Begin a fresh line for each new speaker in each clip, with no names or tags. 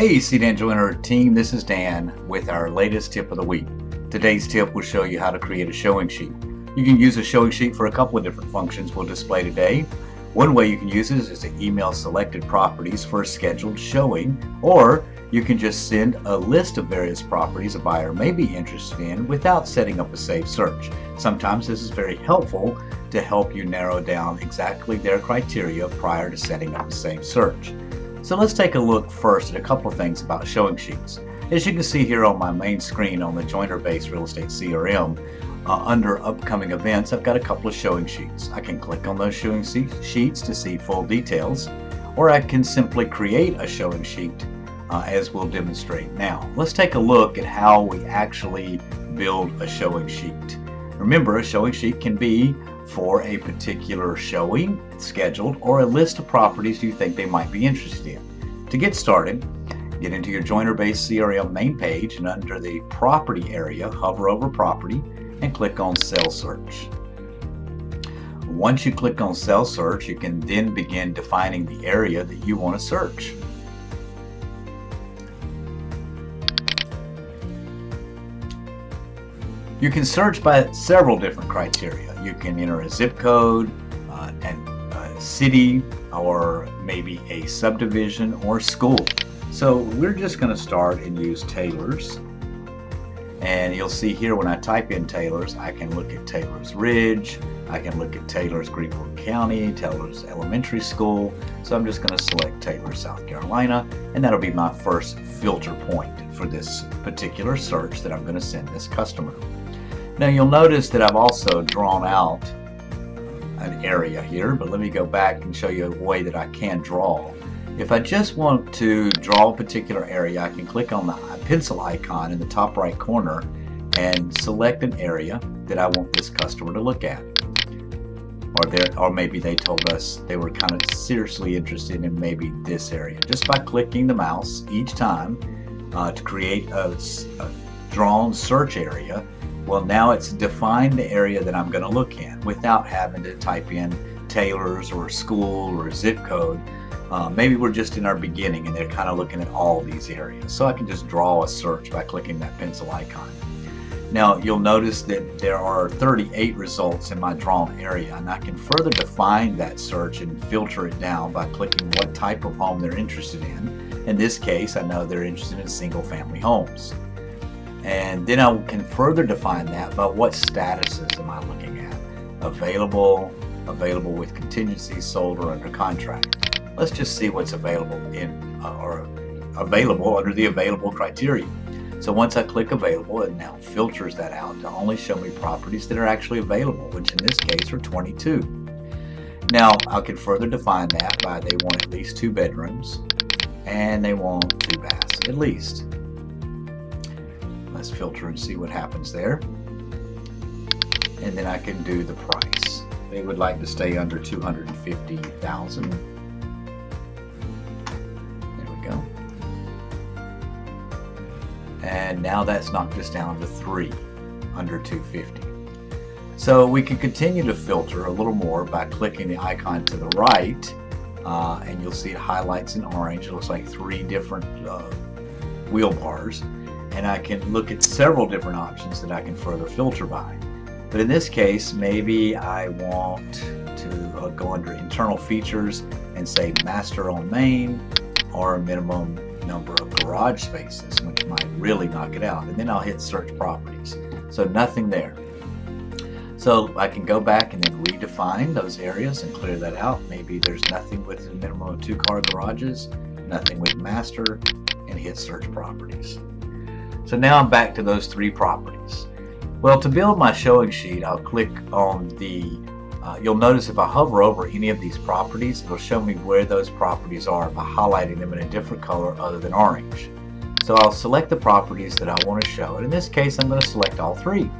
Hey Sedan Joiner team, this is Dan with our latest tip of the week. Today's tip will show you how to create a showing sheet. You can use a showing sheet for a couple of different functions we'll display today. One way you can use it is to email selected properties for a scheduled showing, or you can just send a list of various properties a buyer may be interested in without setting up a saved search. Sometimes this is very helpful to help you narrow down exactly their criteria prior to setting up a saved search. So let's take a look first at a couple of things about showing sheets. As you can see here on my main screen on the Joiner-based Real Estate CRM, under upcoming events, I've got a couple of showing sheets. I can click on those showing sheets to see full details, or I can simply create a showing sheet as we'll demonstrate now. Let's take a look at how we actually build a showing sheet. Remember, a showing sheet can be for a particular showing scheduled or a list of properties you think they might be interested in. To get started, get into your Joiner-based CRM main page, and under the property area, hover over property and click on cell search. Once you click on cell search, you can then begin defining the area that you want to search. You can search by several different criteria. You can enter a zip code, and a city, or maybe a subdivision or school. So we're just going to start and use Taylor's. And you'll see here when I type in Taylor's, I can look at Taylor's Ridge, I can look at Taylor's Greenville County, Taylor's Elementary School. So I'm just going to select Taylor, South Carolina, and that'll be my first filter point for this particular search that I'm going to send this customer. Now you'll notice that I've also drawn out an area here, but let me go back and show you a way that I can draw. If I just want to draw a particular area, I can click on the pencil icon in the top right corner and select an area that I want this customer to look at. Or maybe they told us they were kind of seriously interested in maybe this area. Just by clicking the mouse each time to create a drawn search area, well, now it's defined the area that I'm going to look in without having to type in Taylor's or school or zip code. Maybe we're just in our beginning and they're kind of looking at all these areas. So I can just draw a search by clicking that pencil icon. Now you'll notice that there are 38 results in my drawn area, and I can further define that search and filter it down by clicking what type of home they're interested in. In this case, I know they're interested in single-family homes. And then I can further define that by what statuses am I looking at. Available, available with contingency, sold, or under contract. Let's just see what's available available under the available criteria. So once I click available, it now filters that out to only show me properties that are actually available, which in this case are 22. Now I can further define that by they want at least 2 bedrooms and they want 2 baths at least. Let's filter and see what happens there. And then I can do the price. They would like to stay under $250,000. There we go. And now that's knocked us down to 3 under $250,000. So we can continue to filter a little more by clicking the icon to the right, and you'll see it highlights in orange. It looks like 3 different wheel bars. And I can look at several different options that I can further filter by. But in this case, maybe I want to go under internal features and say master on main, or a minimum number of garage spaces, which might really knock it out. And then I'll hit search properties. So nothing there. So I can go back and then redefine those areas and clear that out. Maybe there's nothing with a minimum of 2-car garages, nothing with master, and hit search properties. So now I'm back to those 3 properties. Well, to build my showing sheet, I'll click on the, you'll notice if I hover over any of these properties, it'll show me where those properties are by highlighting them in a different color other than orange. So I'll select the properties that I want to show, and in this case I'm going to select all 3.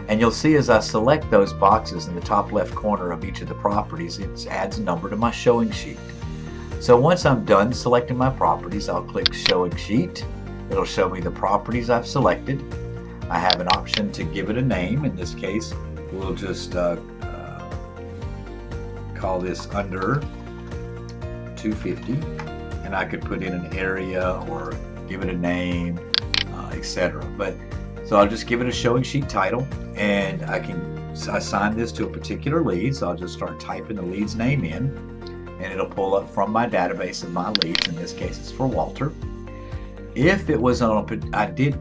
And you'll see as I select those boxes in the top left corner of each of the properties, it adds a number to my showing sheet. So once I'm done selecting my properties, I'll click Showing Sheet. It'll show me the properties I've selected. I have an option to give it a name. In this case, we'll just call this under 250, and I could put in an area or give it a name, etc. But so I'll just give it a showing sheet title, and I can assign this to a particular lead. So I'll just start typing the lead's name in, and it'll pull up from my database of my leads. In this case, it's for Walter. If it was on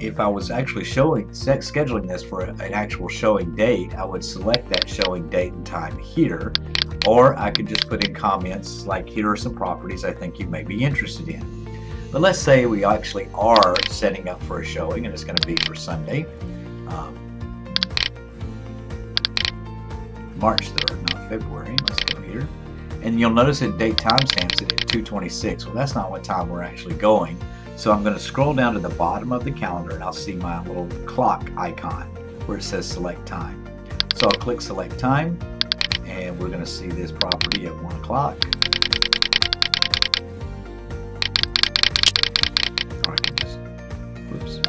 if I was actually scheduling this for an actual showing date, I would select that showing date and time here, or I could just put in comments like, here are some properties I think you may be interested in. But let's say we actually are setting up for a showing, and it's going to be for Sunday, March 3rd, not February. Let's go here, and you'll notice that date timestamps it at 2:26. Well, that's not what time we're actually going. So I'm going to scroll down to the bottom of the calendar, and I'll see my little clock icon where it says select time. So I'll click select time, and we're going to see this property at 1 o'clock. Or I can just, whoops.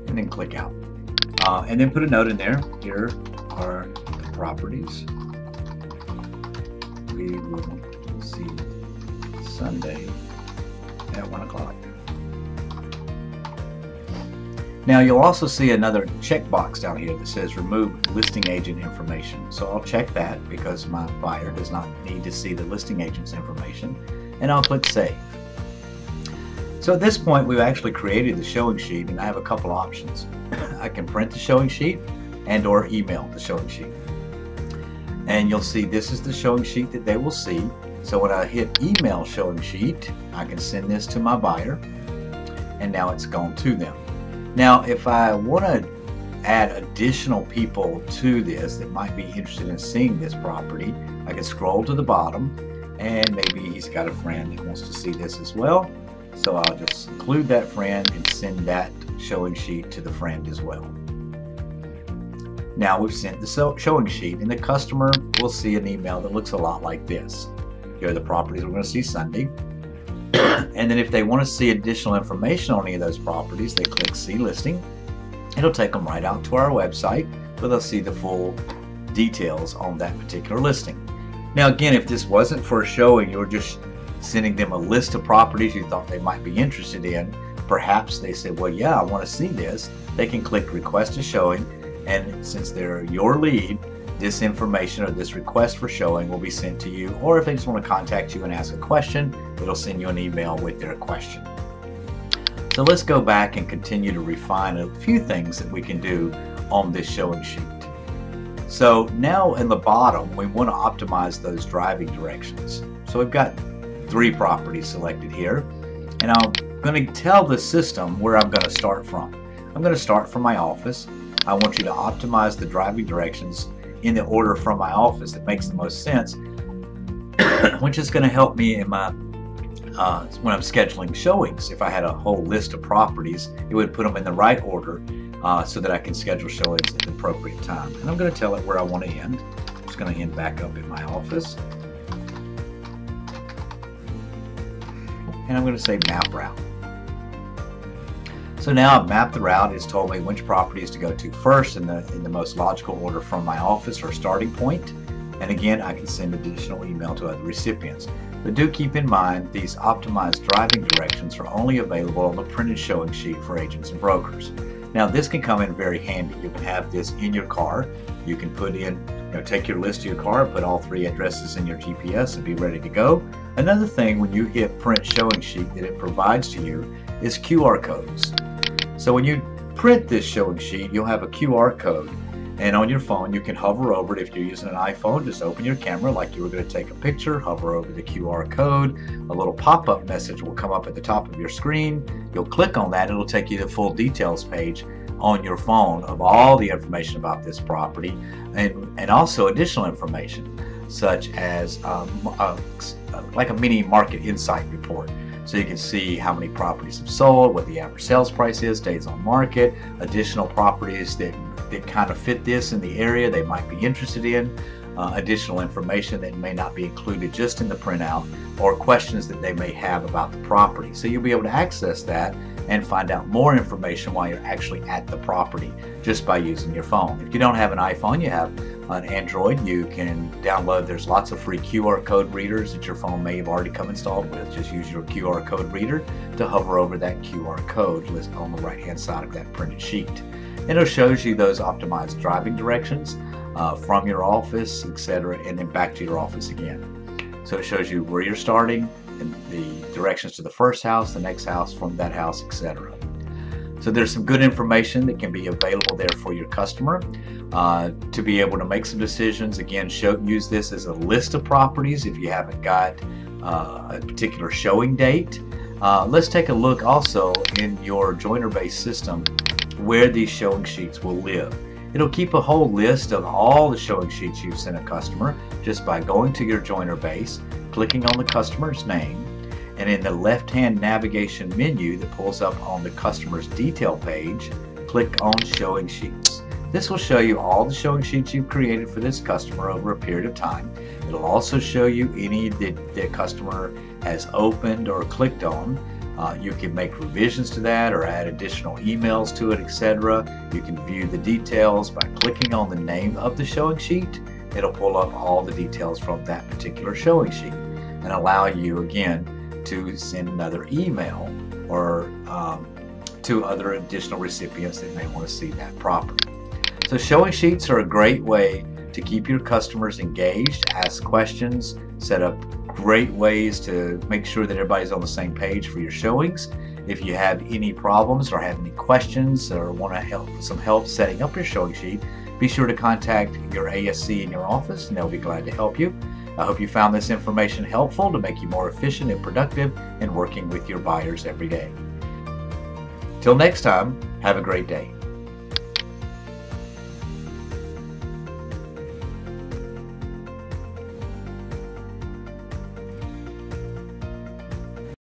And then click out, and then put a note in there. Here are the properties we will see Sunday at 1 o'clock. Now you'll also see another checkbox down here that says remove listing agent information. So I'll check that because my buyer does not need to see the listing agent's information, and I'll click save. So at this point, we've actually created the showing sheet, and I have a couple options. I can print the showing sheet and or email the showing sheet. And you'll see this is the showing sheet that they will see. So when I hit email showing sheet, I can send this to my buyer, and now it's gone to them. Now, if I want to add additional people to this that might be interested in seeing this property, I can scroll to the bottom, and maybe he's got a friend that wants to see this as well. So I'll just include that friend and send that showing sheet to the friend as well. Now we've sent the showing sheet, and the customer will see an email that looks a lot like this. Here are the properties we're going to see Sunday. And then if they want to see additional information on any of those properties, they click see listing. It'll take them right out to our website, where they'll see the full details on that particular listing. Now again, if this wasn't for a showing, you're just sending them a list of properties you thought they might be interested in. Perhaps they say, well, yeah, I want to see this. They can click request a showing, and since they're your lead, this information or this request for showing will be sent to you. Or if they just want to contact you and ask a question, it'll send you an email with their question. So let's go back and continue to refine a few things that we can do on this showing sheet. So now in the bottom, we want to optimize those driving directions. So we've got 3 properties selected here, and I'm going to tell the system where I'm going to start from. I'm going to start from my office. I want you to optimize the driving directions in the order from my office that makes the most sense, which is going to help me in my when I'm scheduling showings. If I had a whole list of properties, it would put them in the right order so that I can schedule showings at the appropriate time. And I'm going to tell it where I want to end. I'm just going to end back up in my office. And I'm going to say map route. So now I've mapped the route. It's told me which properties to go to first in the most logical order from my office or starting point. And again, I can send additional email to other recipients. But do keep in mind, these optimized driving directions are only available on the printed showing sheet for agents and brokers. Now this can come in very handy. You can have this in your car. You can put in, take your list of your car, put all 3 addresses in your GPS and be ready to go. Another thing when you hit print showing sheet that it provides to you is QR codes. So when you print this showing sheet, you'll have a QR code, and on your phone you can hover over it. If you're using an iPhone, just open your camera like you were going to take a picture, hover over the QR code. A little pop-up message will come up at the top of your screen. You'll click on that, it'll take you to the full details page on your phone of all the information about this property, and also additional information such as like a mini market insight report. So you can see how many properties have sold, what the average sales price is, days on market, additional properties that that kind of fit this in the area they might be interested in, additional information that may not be included just in the printout, or questions that they may have about the property. So you'll be able to access that and find out more information while you're actually at the property just by using your phone. If you don't have an iPhone, you have an Android, you can download, there's lots of free QR code readers that your phone may have already come installed with. Just use your QR code reader to hover over that QR code listed on the right hand side of that printed sheet. And it shows you those optimized driving directions from your office, etc., and then back to your office again. So it shows you where you're starting and the directions to the first house, the next house, from that house, etc. So there's some good information that can be available there for your customer to be able to make some decisions. Again, use this as a list of properties if you haven't got a particular showing date. Let's take a look also in your Joiner-based system where these showing sheets will live. It'll keep a whole list of all the showing sheets you've sent a customer just by going to your Joiner base, clicking on the customer's name, and in the left-hand navigation menu that pulls up on the customer's detail page, click on Showing Sheets. This will show you all the showing sheets you've created for this customer over a period of time. It'll also show you any that the customer has opened or clicked on. You can make revisions to that or add additional emails to it, etc. You can view the details by clicking on the name of the showing sheet. It'll pull up all the details from that particular showing sheet and allow you again to send another email or to other additional recipients that may want to see that property. So showing sheets are a great way to keep your customers engaged, ask questions, set up great ways to make sure that everybody's on the same page for your showings. If you have any problems or have any questions or want to some help setting up your showing sheet, be sure to contact your ASC in your office and they'll be glad to help you. I hope you found this information helpful to make you more efficient and productive in working with your buyers every day. Till next time, have a great day.